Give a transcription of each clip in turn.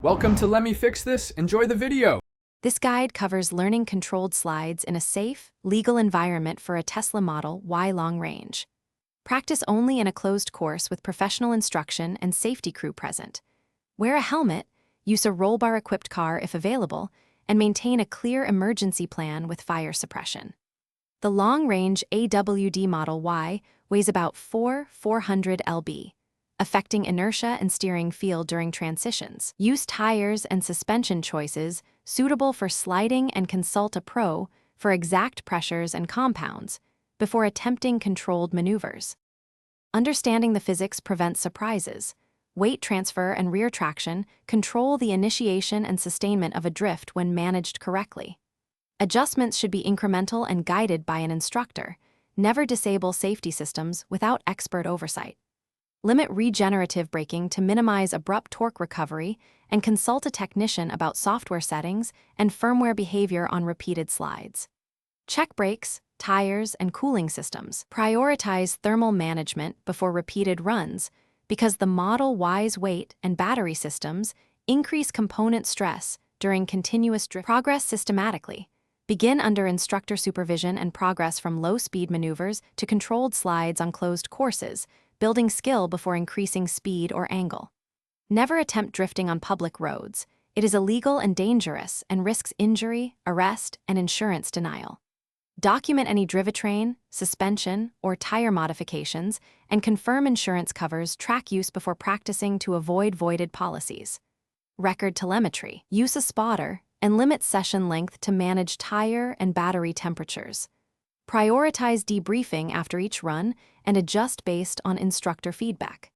Welcome to Let Me Fix This. Enjoy the video. This guide covers learning controlled slides in a safe, legal environment for a Tesla Model Y long range. Practice only in a closed course with professional instruction and safety crew present. Wear a helmet, use a roll bar-equipped car if available, and maintain a clear emergency plan with fire suppression. The long-range AWD Model Y weighs about 400 lb, affecting inertia and steering feel during transitions. Use tires and suspension choices suitable for sliding and consult a pro for exact pressures and compounds before attempting controlled maneuvers. Understanding the physics prevents surprises. Weight transfer and rear traction control the initiation and sustainment of a drift when managed correctly. Adjustments should be incremental and guided by an instructor. Never disable safety systems without expert oversight. Limit regenerative braking to minimize abrupt torque recovery, and consult a technician about software settings and firmware behavior on repeated slides. Check brakes, tires, and cooling systems. Prioritize thermal management before repeated runs because the Model Y's weight and battery systems increase component stress during continuous drift. Progress systematically. Begin under instructor supervision and progress from low-speed maneuvers to controlled slides on closed courses, building skill before increasing speed or angle. Never attempt drifting on public roads. It is illegal and dangerous and risks injury, arrest, and insurance denial. Document any drivetrain, suspension, or tire modifications and confirm insurance covers track use before practicing to avoid voided policies. Record telemetry. Use a spotter and limit session length to manage tire and battery temperatures. Prioritize debriefing after each run and adjust based on instructor feedback.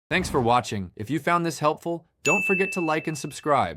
Thanks for watching. If you found this helpful, don't forget to like and subscribe.